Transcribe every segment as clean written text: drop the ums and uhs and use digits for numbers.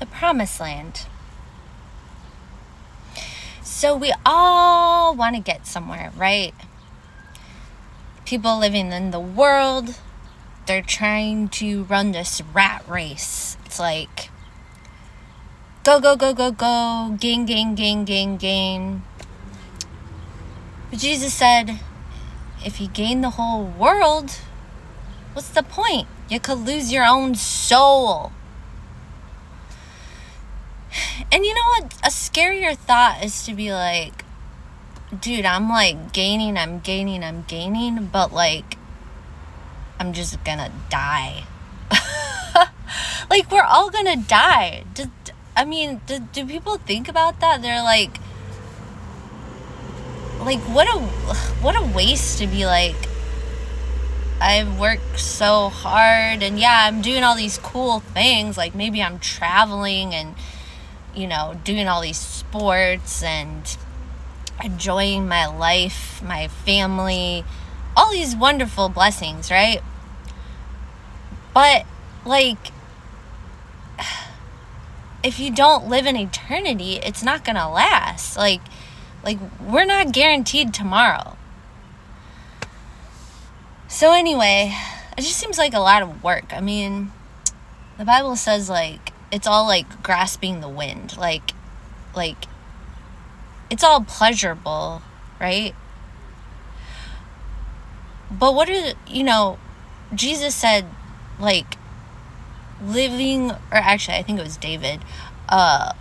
the promised land. So we all want to get somewhere, right? People living in the world, they're trying to run this rat race. It's like, go, go, go, go, go, gain, gain, gain, gain, gain. But Jesus said, if you gain the whole world, what's the point? You could lose your own soul. And you know what? A scarier thought is to be like, dude, I'm like gaining, but like, I'm just gonna die. Like, we're all gonna die. Do people think about that? They're like, what a waste to be like, I've worked so hard and yeah, I'm doing all these cool things. Like maybe I'm traveling and, doing all these sports and enjoying my life, my family, all these wonderful blessings, right? But like, if you don't live in eternity, it's not gonna last. Like we're not guaranteed tomorrow. So anyway, it just seems like a lot of work. I mean, the Bible says like it's all like grasping the wind. Like it's all pleasurable, right? But Jesus said like living, or actually I think it was David, to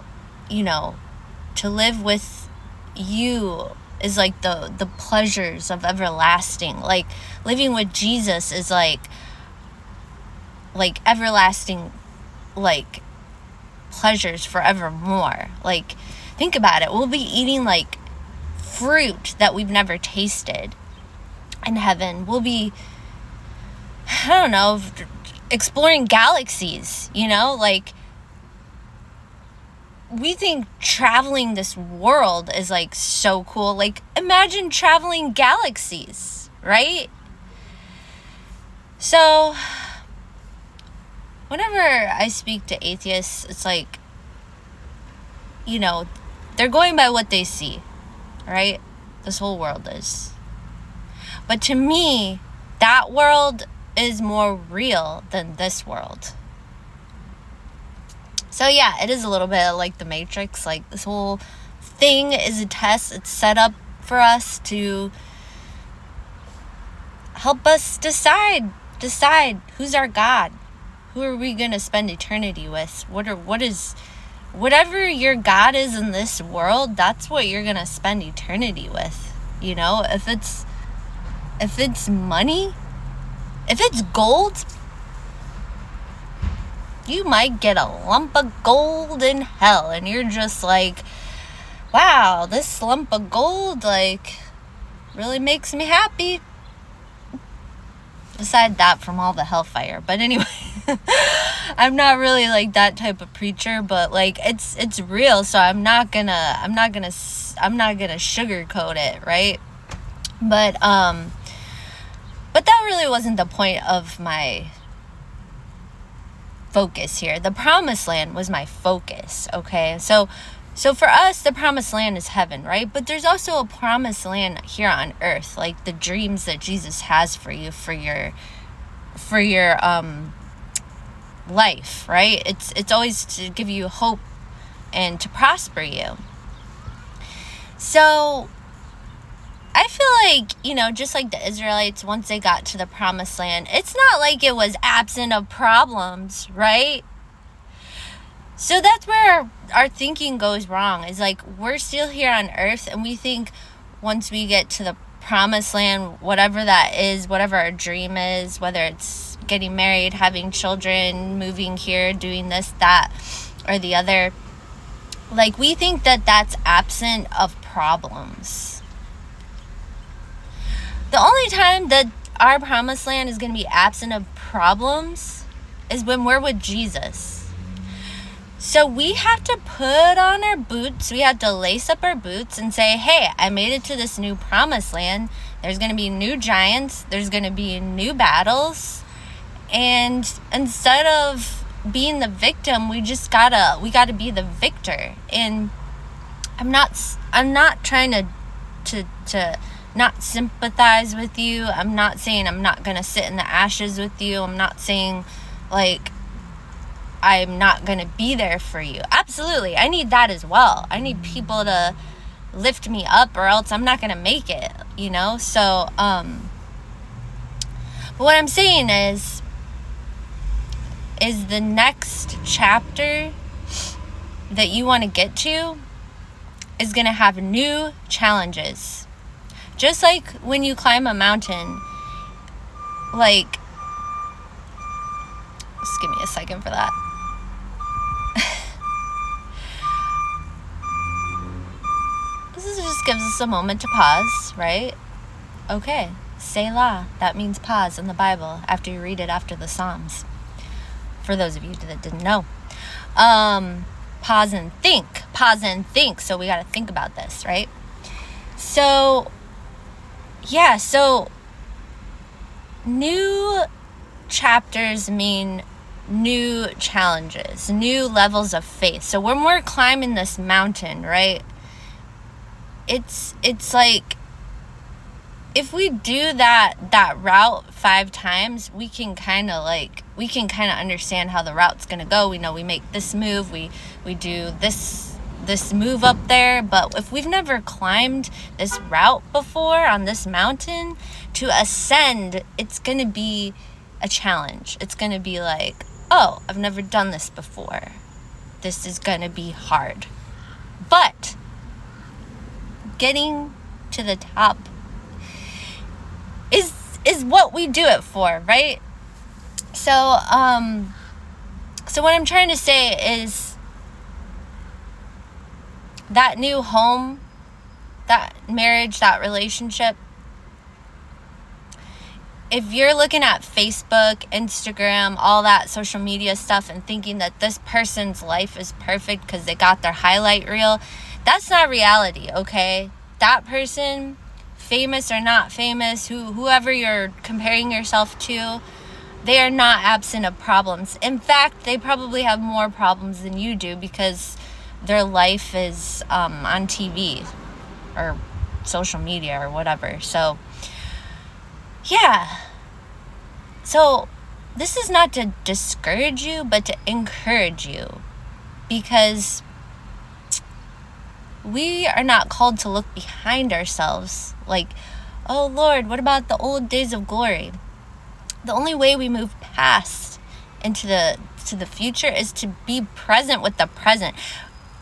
live with you is like the pleasures of everlasting. Like living with Jesus is like everlasting, like pleasures forevermore. Like think about it. We'll be eating like fruit that we've never tasted in heaven. We'll be, I don't know, exploring galaxies, like we think traveling this world is like so cool. Like imagine traveling galaxies, right? So whenever I speak to atheists, it's like, they're going by what they see, right? This whole world is. But to me, that world is more real than this world. So yeah, it is a little bit like the Matrix. Like this whole thing is a test. It's set up for us to help us decide who's our God. Who are we going to spend eternity with? Whatever your God is in this world, that's what you're going to spend eternity with. If it's money, if it's gold, you might get a lump of gold in hell and you're just like, wow, this lump of gold like really makes me happy. Aside that from all the hellfire. But anyway, I'm not really like that type of preacher, but like it's real, so I'm not gonna sugarcoat it, right? But that really wasn't the point of my focus here. The promised land was my focus, okay? So for us, the promised land is heaven, right? But there's also a promised land here on earth, like the dreams that Jesus has for you, for your life, right? It's always to give you hope and to prosper you. So I feel like, just like the Israelites, once they got to the promised land, it's not like it was absent of problems, right? So that's where our thinking goes wrong. Is like we're still here on earth and we think once we get to the promised land, whatever that is, whatever our dream is, whether it's getting married, having children, moving here, doing this, that, or the other, like we think that that's absent of problems. The only time that our promised land is going to be absent of problems is when we're with Jesus. So we have to put on our boots, we have to lace up our boots and say, hey, I made it to this new promised land. There's going to be new giants. There's going to be new battles. And instead of, being the victim. We gotta be the victor. And I'm not trying to not sympathize with you. I'm not saying I'm not gonna sit in the ashes with you. I'm not saying like I'm not gonna be there for you. Absolutely, I need that as well. I need people to lift me up, or else I'm not gonna make it, you know. So but what I'm saying is the next chapter that you want to get to is going to have new challenges. Just like when you climb a mountain, like, just give me a second for that. This just gives us a moment to pause, right? Okay, Selah, that means pause in the Bible after you read it after the Psalms. For those of you that didn't know. Pause and think. So we got to think about this, right? So, yeah, so new chapters mean new challenges, new levels of faith. So when we're climbing this mountain, right, it's like, if we do that route 5 times, we can kind of understand how the route's going to go. We know we make this move, we do this move up there. But if we've never climbed this route before on this mountain, to ascend, it's going to be a challenge. It's going to be like, oh, I've never done this before. This is going to be hard. But getting to the top is what we do it for, right? So what I'm trying to say is that new home, that marriage, that relationship, if you're looking at Facebook, Instagram, all that social media stuff and thinking that this person's life is perfect because they got their highlight reel, that's not reality, okay? That person, famous or not famous, whoever you're comparing yourself to, they are not absent of problems. In fact, they probably have more problems than you do because their life is on TV or social media or whatever. So, yeah. So, this is not to discourage you, but to encourage you. Because we are not called to look behind ourselves like, oh Lord, what about the old days of glory? The only way we move past into the future is to be present with the present.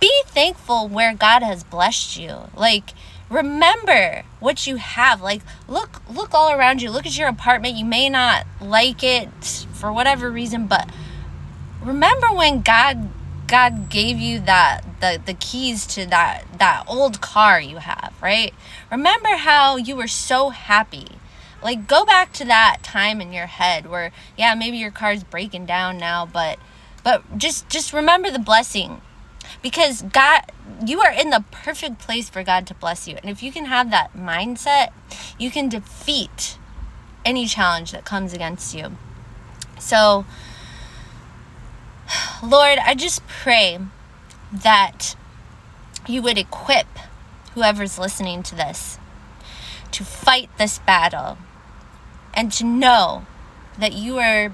Be thankful where God has blessed you. Like, remember what you have. Like, look all around you. Look at your apartment. You may not like it for whatever reason, but remember when God gave you the keys to that old car you have, right? Remember how you were so happy. Like, go back to that time in your head where, yeah, maybe your car's breaking down now, but just remember the blessing. Because God, you are in the perfect place for God to bless you. And if you can have that mindset, you can defeat any challenge that comes against you. So, Lord, I just pray that you would equip whoever's listening to this to fight this battle and to know that you are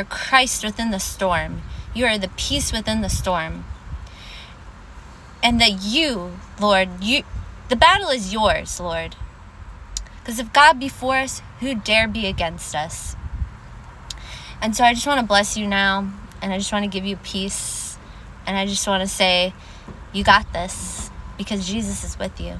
Christ within the storm. You are the peace within the storm. And that you, Lord, the battle is yours, Lord. Because if God be for us, who dare be against us? And so I just want to bless you now. And I just want to give you peace. And I just want to say, you got this. Because Jesus is with you.